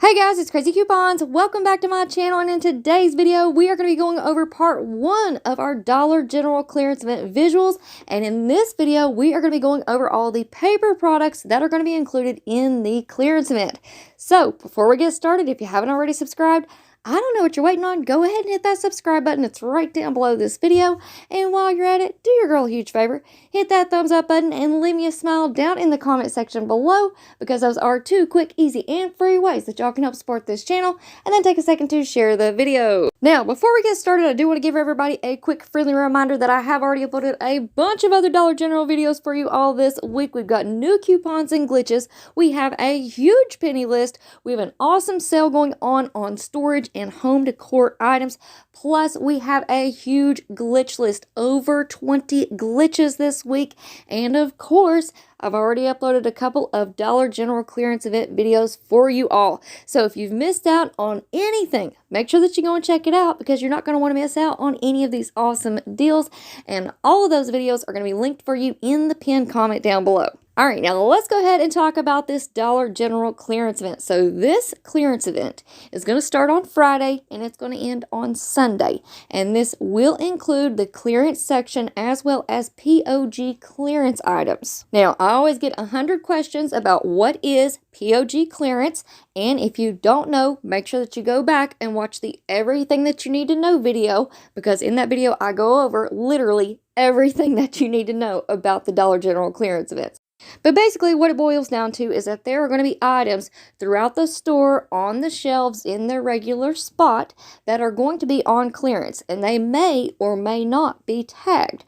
Hey guys, it's Crazy Coupons. Welcome back to my channel, and in today's video, we are going to be going over part 1 of our Dollar General clearance event visuals. And in this video, we are going to be going over all the paper products that are going to be included in the clearance event. So before we get started, if you haven't already subscribed, I don't know what you're waiting on. Go ahead and hit that subscribe button. It's right down below this video. And while you're at it, do your girl a huge favor. Hit that thumbs up button and leave me a smile down in the comment section below, because those are 2 quick, easy, and free ways that y'all can help support this channel. And then take a second to share the video. Now, before we get started, I do want to give everybody a quick friendly reminder that I have already uploaded a bunch of other Dollar General videos for you all this week. We've got new coupons and glitches. We have a huge penny list. We have an awesome sale going on storage and home decor items. Plus, we have a huge glitch list, over 20 glitches this week. And of course, I've already uploaded a couple of Dollar General clearance event videos for you all. So if you've missed out on anything, make sure that you go and check it out, because you're not going to want to miss out on any of these awesome deals. And all of those videos are going to be linked for you in the pinned comment down below. All right, now let's go ahead and talk about this Dollar General clearance event. So this clearance event is going to start on Friday and it's going to end on Sunday. And this will include the clearance section as well as POG clearance items. Now, I always get 100 questions about what is POG clearance. And if you don't know, make sure that you go back and watch the Everything That You Need to Know video, because in that video, I go over literally everything that you need to know about the Dollar General clearance events. But basically what it boils down to is that there are going to be items throughout the store on the shelves in their regular spot that are going to be on clearance, and they may or may not be tagged.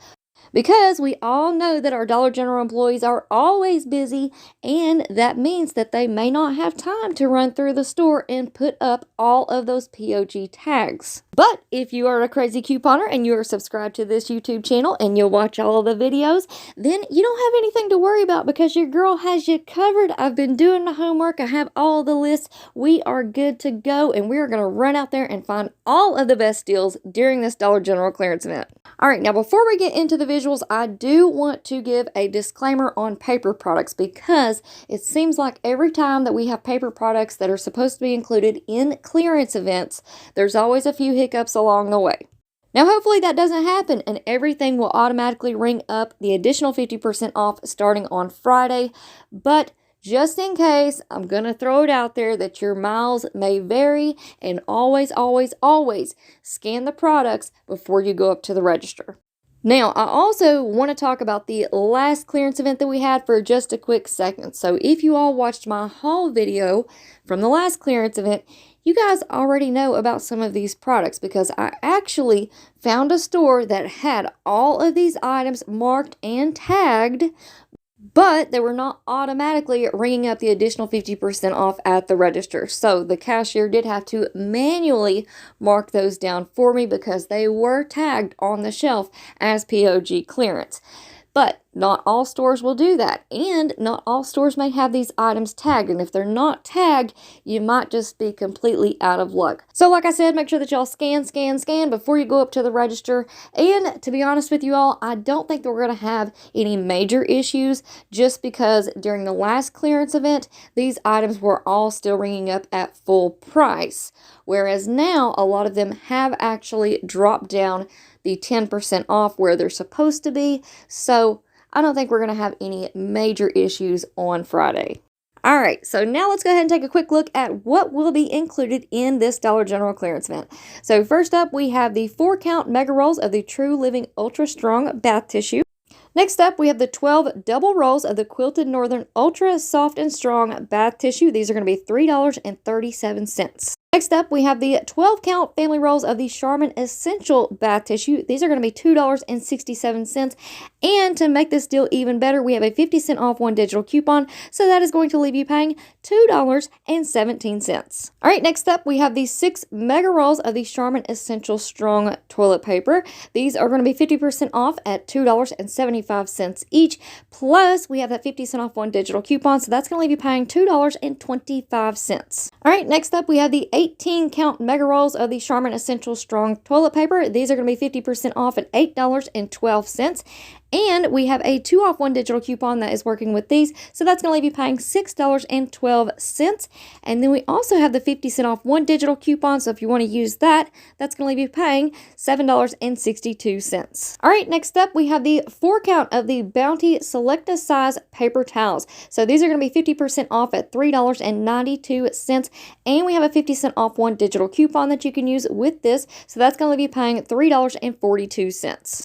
Because we all know that our Dollar General employees are always busy, and that means that they may not have time to run through the store and put up all of those POG tags. But if you are a crazy couponer and you are subscribed to this YouTube channel and you'll watch all of the videos, then you don't have anything to worry about, because your girl has you covered. I've been doing the homework. I have all the lists. We are good to go, and we are going to run out there and find all of the best deals during this Dollar General clearance event. All right, now before we get into the visuals, I do want to give a disclaimer on paper products, because it seems like every time that we have paper products that are supposed to be included in clearance events, there's always a few hiccups along the way. Now, hopefully that doesn't happen and everything will automatically ring up the additional 50% off starting on Friday. But just in case, I'm going to throw it out there that your miles may vary, and always, always, always scan the products before you go up to the register. Now, I also want to talk about the last clearance event that we had for just a quick second. So if you all watched my haul video from the last clearance event, you guys already know about some of these products, because I actually found a store that had all of these items marked and tagged, but they were not automatically ringing up the additional 50% off at the register. So the cashier did have to manually mark those down for me, because they were tagged on the shelf as POG clearance. But not all stores will do that, and not all stores may have these items tagged, and if they're not tagged, you might just be completely out of luck. So like I said, make sure that y'all scan before you go up to the register. And to be honest with you all, I don't think that we're going to have any major issues, just because during the last clearance event, these items were all still ringing up at full price, whereas now a lot of them have actually dropped down the 10% off where they're supposed to be. So I don't think we're going to have any major issues on Friday. All right, so now let's go ahead and take a quick look at what will be included in this Dollar General clearance event. So first up, we have the 4-count mega rolls of the True Living Ultra Strong bath tissue. Next up, we have the 12 double rolls of the Quilted Northern Ultra Soft and Strong bath tissue. These are going to be $3.37. Next up, we have the 12-count family rolls of the Charmin Essential bath tissue. These are going to be $2.67. And to make this deal even better, we have a 50% off one digital coupon. So that is going to leave you paying $2.17. All right, next up, we have the 6 mega rolls of the Charmin Essential Strong toilet paper. These are going to be 50% off at $2.75 each. Plus, we have that 50% off one digital coupon. So that's going to leave you paying $2.25. All right, next up, we have the 18-count mega rolls of the Charmin Essential Strong toilet paper. These are going to be 50% off at $8.12. And we have a 2 off 1 digital coupon that is working with these. So that's going to leave you paying $6.12. And then we also have the 50 cent off 1 digital coupon. So if you want to use that, that's going to leave you paying $7.62. All right, next up we have the 4 count of the Bounty Select a Size paper towels. So these are going to be 50% off at $3.92. And we have a 50 cent off 1 digital coupon that you can use with this. So that's going to leave you paying $3.42.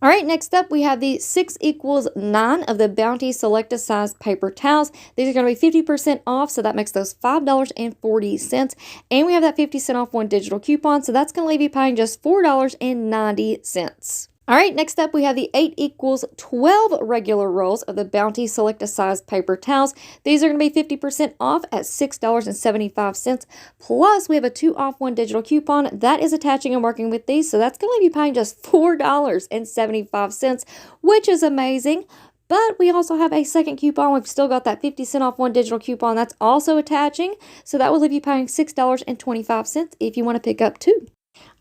All right, next up we have the 6 equals 9 of the Bounty Select a Size paper towels. These are going to be 50% off, so that makes those $5.40. And we have that 50 cent off 1 digital coupon, so that's going to leave you paying just $4.90. All right, next up we have the 8 equals 12 regular rolls of the Bounty Select a Size paper towels. These are going to be 50% off at $6.75. Plus, we have a 2 off 1 digital coupon that is attaching and working with these. So that's going to leave you paying just $4.75, which is amazing. But we also have a second coupon. We've still got that 50 cent off 1 digital coupon that's also attaching. So that will leave you paying $6.25 if you want to pick up 2.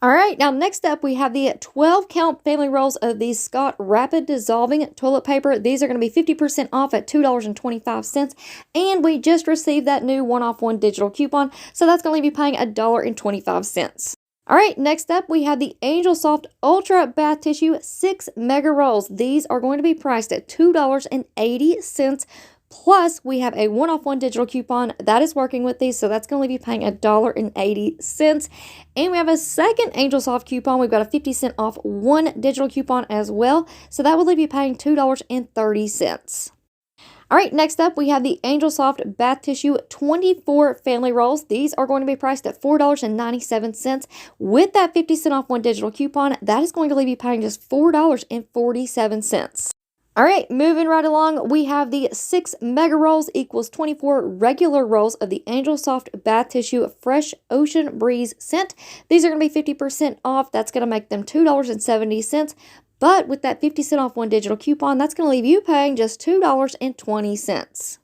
All right, now next up we have the 12 count family rolls of the Scott Rapid Dissolving Toilet Paper. These are going to be 50% off at $2.25. And we just received that new 1 off 1 digital coupon. So that's going to leave you paying $1.25. All right, next up we have the Angel Soft Ultra Bath Tissue 6 Mega Rolls. These are going to be priced at $2.80. Plus, we have a 1 off 1 digital coupon that is working with these, so that's going to leave you paying $1.80. And we have a second Angel Soft coupon. We've got a 50 cent off 1 digital coupon as well, so that will leave you paying $2.30. All right, next up, we have the Angel Soft Bath Tissue 24 Family Rolls. These are going to be priced at $4.97. With that 50 cent off 1 digital coupon, that is going to leave you paying just $4.47. All right, moving right along, we have the 6 mega rolls equals 24 regular rolls of the Angel Soft Bath Tissue Fresh Ocean Breeze scent. These are going to be 50% off. That's going to make them $2.70. But with that 50 cent off 1 digital coupon, that's going to leave you paying just $2.20.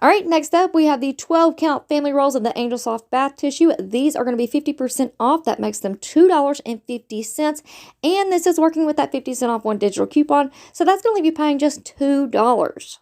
All right, next up, we have the 12 count family rolls of the Angel Soft Bath Tissue. These are going to be 50% off. That makes them $2.50. And this is working with that 50 cent off 1 digital coupon. So that's going to leave you paying just $2.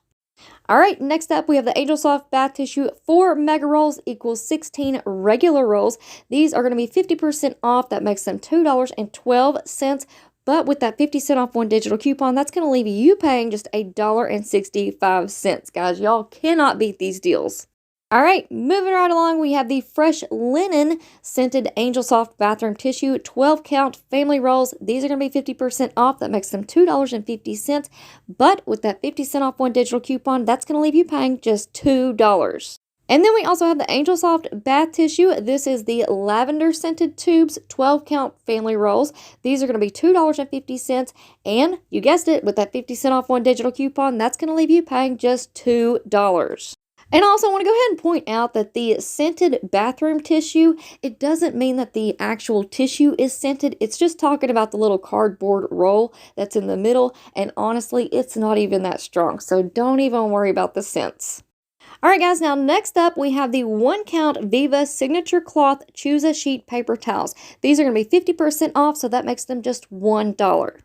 All right, next up, we have the Angel Soft Bath Tissue 4 mega rolls equals 16 regular rolls. These are going to be 50% off. That makes them $2.12. But with that 50 cent off 1 digital coupon, that's going to leave you paying just $1.65. Guys, y'all cannot beat these deals. All right, moving right along, we have the Fresh Linen Scented Angel Soft Bathroom Tissue 12 count family rolls. These are going to be 50% off. That makes them $2.50. But with that 50 cent off 1 digital coupon, that's going to leave you paying just $2. And then we also have the Angel Soft Bath Tissue. This is the Lavender Scented Tubes 12 count family rolls. These are going to be $2.50. And you guessed it, with that 50 cent off 1 digital coupon, that's going to leave you paying just $2. And I also want to go ahead and point out that the scented bathroom tissue, it doesn't mean that the actual tissue is scented. It's just talking about the little cardboard roll that's in the middle. And honestly, it's not even that strong. So don't even worry about the scents. All right, guys, now next up, we have the 1 count Viva Signature Cloth Choose-A Sheet Paper Towels. These are going to be 50% off, so that makes them just $1.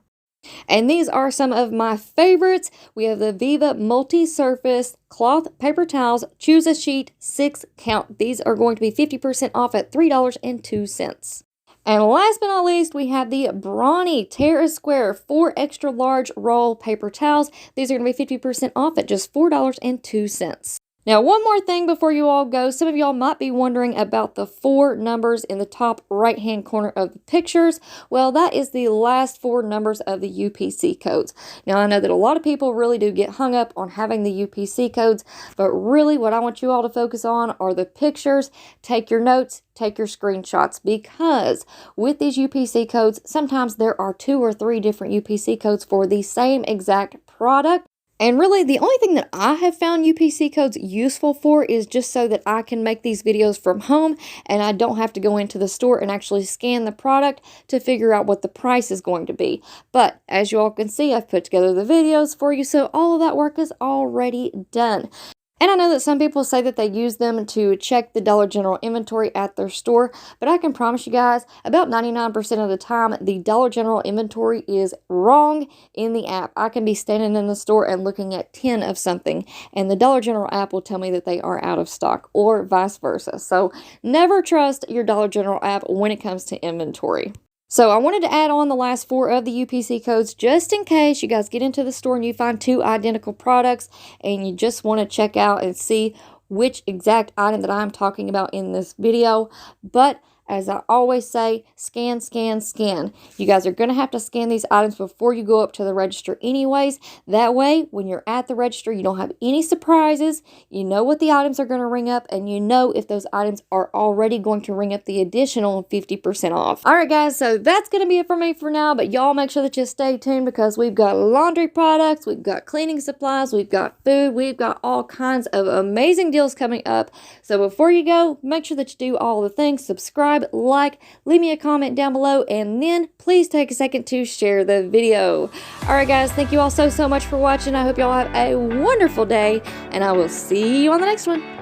And these are some of my favorites. We have the Viva Multi-Surface Cloth Paper Towels Choose-A Sheet 6 count. These are going to be 50% off at $3.02. And last but not least, we have the Brawny Terra Square 4 extra large roll paper towels. These are going to be 50% off at just $4.02. Now, one more thing before you all go. Some of y'all might be wondering about the 4 numbers in the top right-hand corner of the pictures. Well, that is the last 4 numbers of the UPC codes. Now, I know that a lot of people really do get hung up on having the UPC codes, but really what I want you all to focus on are the pictures. Take your notes, take your screenshots, because with these UPC codes, sometimes there are 2 or 3 different UPC codes for the same exact product. And really, the only thing that I have found UPC codes useful for is just so that I can make these videos from home and I don't have to go into the store and actually scan the product to figure out what the price is going to be. But as you all can see, I've put together the videos for you, so all of that work is already done. And I know that some people say that they use them to check the Dollar General inventory at their store, but I can promise you guys, about 99% of the time, the Dollar General inventory is wrong in the app. I can be standing in the store and looking at 10 of something, and the Dollar General app will tell me that they are out of stock, or vice versa. So never trust your Dollar General app when it comes to inventory. So I wanted to add on the last 4 of the UPC codes just in case you guys get into the store and you find 2 identical products and you just want to check out and see which exact item that I'm talking about in this video. But as I always say, scan, scan, scan. You guys are going to have to scan these items before you go up to the register anyways. That way, when you're at the register, you don't have any surprises. You know what the items are going to ring up, and you know if those items are already going to ring up the additional 50% off. All right, guys, so that's going to be it for me for now, but y'all make sure that you stay tuned because we've got laundry products, we've got cleaning supplies, we've got food, we've got all kinds of amazing deals coming up. So before you go, make sure that you do all the things. Subscribe, like, leave me a comment down below, and then please take a second to share the video. Alright guys, thank you all so much for watching. I hope y'all have a wonderful day, and I will see you on the next one.